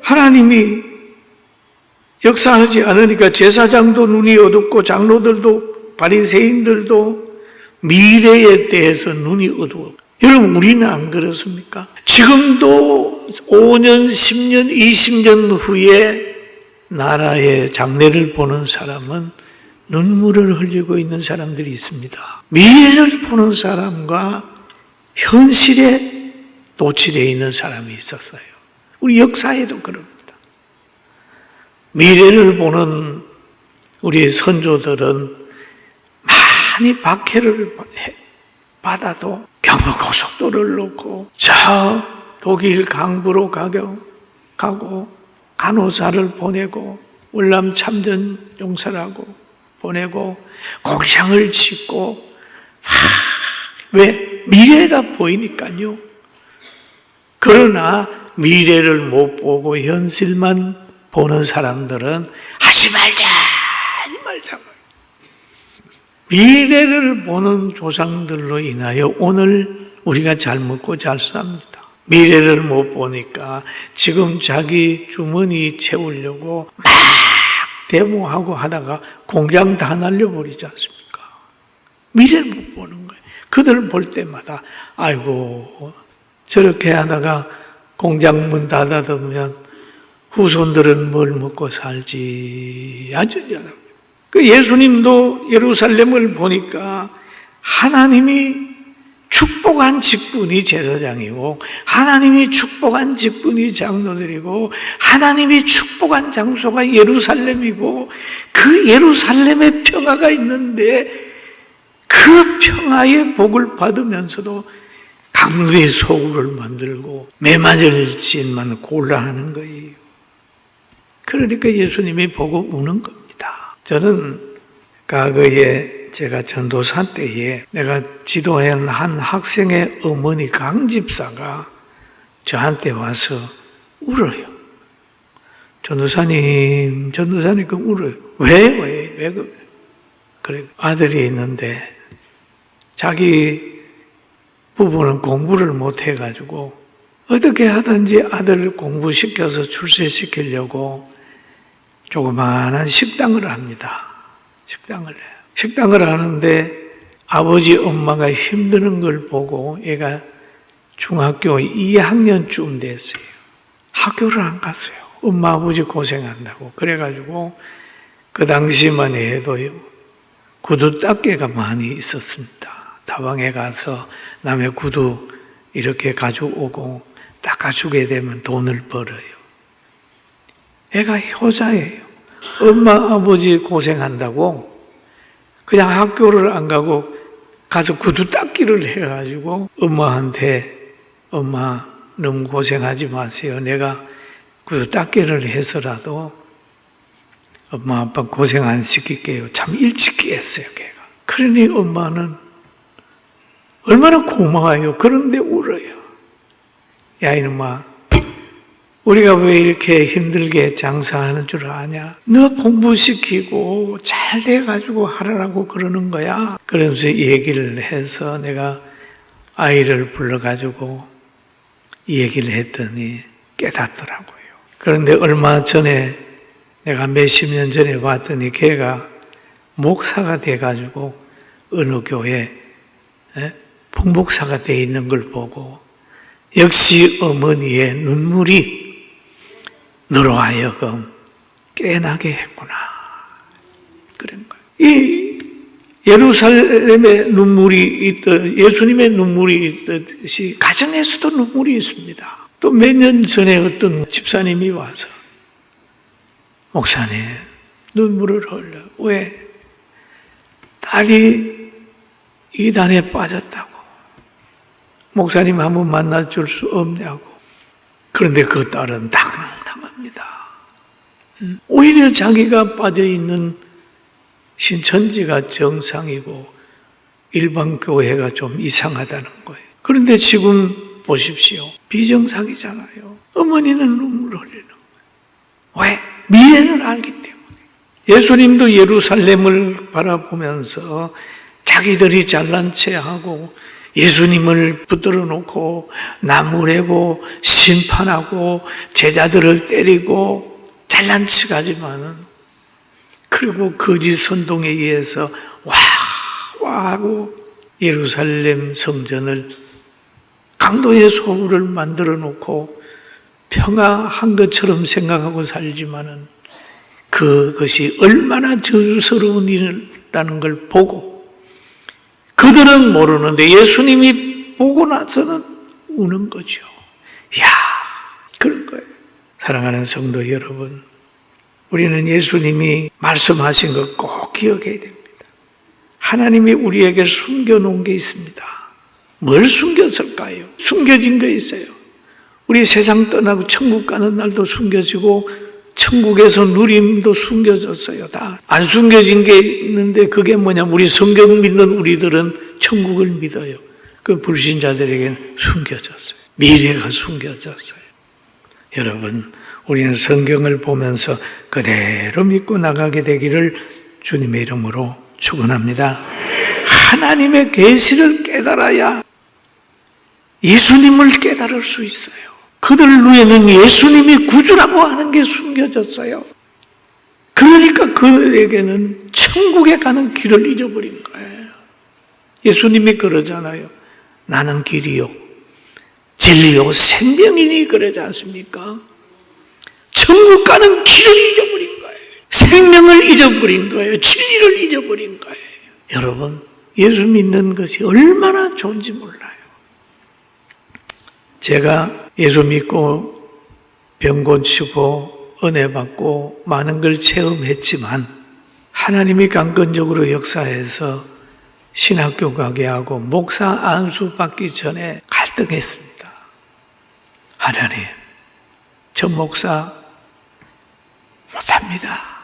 하나님이 역사하지 않으니까 제사장도 눈이 어둡고 장로들도 바리새인들도 미래에 대해서 눈이 어두워. 여러분, 우리는 안 그렇습니까? 지금도 5년, 10년, 20년 후에 나라의 장래를 보는 사람은 눈물을 흘리고 있는 사람들이 있습니다. 미래를 보는 사람과 현실에 노출되어 있는 사람이 있었어요. 우리 역사에도 그럽니다. 미래를 보는 우리 선조들은 많이 박해를 받아도 경부고속도로를 놓고 저 독일 강부로 가고 간호사를 보내고 월남 참전 용사라고 보내고 공장을 짓고 왜? 미래가 보이니까요. 그러나 미래를 못 보고 현실만 보는 사람들은 하지 말자. 미래를 보는 조상들로 인하여 오늘 우리가 잘 먹고 잘 삽니다. 미래를 못 보니까 지금 자기 주머니 채우려고 막 데모하고 하다가 공장 다 날려버리지 않습니까? 미래를 못 보는 거예요. 그들 볼 때마다 아이고 저렇게 하다가 공장 문 닫아두면 후손들은 뭘 먹고 살지 아주잖아요. 그 예수님도 예루살렘을 보니까 하나님이 축복한 직분이 제사장이고 하나님이 축복한 직분이 장로들이고 하나님이 축복한 장소가 예루살렘이고 그 예루살렘에 평화가 있는데 그 평화의 복을 받으면서도 강도의 소굴을 만들고 매맞을 짓만 골라 하는 거예요. 그러니까 예수님이 보고 우는 겁니다. 저는 과거에 제가 전도사 때에 내가 지도한 한 학생의 어머니 강집사가 저한테 와서 울어요. 전도사님 그 울어요. 왜 그래? 아들이 있는데 자기 부부는 공부를 못 해가지고 어떻게 하든지 아들을 공부시켜서 출세시키려고 조그마한 식당을 합니다. 식당을 하는데 아버지 엄마가 힘드는 걸 보고 얘가 중학교 2학년쯤 됐어요. 학교를 안 갔어요. 엄마 아버지 고생한다고. 그래가지고 그 당시만 해도요 구두 닦개가 많이 있었습니다. 다방에 가서 남의 구두 이렇게 가져오고 닦아주게 되면 돈을 벌어요. 애가 효자예요. 엄마 아버지 고생한다고 그냥 학교를 안 가고 가서 구두 닦기를 해가지고 엄마한테 엄마 너무 고생하지 마세요. 내가 구두 닦기를 해서라도 엄마 아빠 고생 안 시킬게요. 참 일찍 깼어요 걔가. 그러니 엄마는 얼마나 고마워요. 그런데 울어요. 야 이놈아 우리가 왜 이렇게 힘들게 장사하는 줄 아냐? 너 공부시키고 잘 돼가지고 하라고 그러는 거야. 그러면서 얘기를 해서 내가 아이를 불러가지고 얘기를 했더니 깨닫더라고요. 그런데 얼마 전에 내가 몇십 년 전에 봤더니 걔가 목사가 돼가지고 어느 교회 북목사가 돼 있는 걸 보고 역시 어머니의 눈물이 너로 하여금 깨나게 했구나. 그런 거예요. 이 예루살렘의 눈물이 있듯 예수님의 눈물이 있듯이 가정에서도 눈물이 있습니다. 또 몇 년 전에 어떤 집사님이 와서 목사님 눈물을 흘려. 왜? 딸이 이단에 빠졌다고. 목사님 한번 만나줄 수 없냐고. 그런데 그 딸은 당당합니다. 오히려 자기가 빠져있는 신천지가 정상이고 일반 교회가 좀 이상하다는 거예요. 그런데 지금 보십시오. 비정상이잖아요. 어머니는 눈물을 흘리는 거예요. 왜? 미래를 알기 때문에. 예수님도 예루살렘을 바라보면서 자기들이 잘난 체하고 예수님을 붙들어 놓고 나무래고 심판하고 제자들을 때리고 잘난 척하지만은, 그리고 거짓 선동에 의해서 와 하고 예루살렘 성전을 강도의 소굴을 만들어 놓고 평화한 것처럼 생각하고 살지만은 그것이 얼마나 저주스러운 일이라는 걸 보고, 그들은 모르는데 예수님이 보고 나서는 우는 거죠. 이야, 그런 거예요. 사랑하는 성도 여러분, 우리는 예수님이 말씀하신 것 꼭 기억해야 됩니다. 하나님이 우리에게 숨겨놓은 게 있습니다. 뭘 숨겼을까요? 숨겨진 게 있어요. 우리 세상 떠나고 천국 가는 날도 숨겨지고 천국에서 누림도 숨겨졌어요. 다 안 숨겨진 게 있는데, 그게 뭐냐면 우리 성경 믿는 우리들은 천국을 믿어요. 그 불신자들에게는 숨겨졌어요. 미래가 숨겨졌어요. 여러분, 우리는 성경을 보면서 그대로 믿고 나가게 되기를 주님의 이름으로 축원합니다. 하나님의 계시를 깨달아야 예수님을 깨달을 수 있어요. 그들 눈에는 예수님이 구주라고 하는 게 숨겨졌어요. 그러니까 그들에게는 천국에 가는 길을 잊어버린 거예요. 예수님이 그러잖아요. 나는 길이요, 진리요, 생명이니 그러지 않습니까? 천국 가는 길을 잊어버린 거예요. 생명을 잊어버린 거예요. 진리를 잊어버린 거예요. 여러분, 예수 믿는 것이 얼마나 좋은지 몰라요. 제가 예수 믿고 병 고치고 은혜 받고 많은 걸 체험했지만, 하나님이 강권적으로 역사해서 신학교 가게 하고 목사 안수 받기 전에 갈등했습니다. 하나님, 저 목사 못합니다.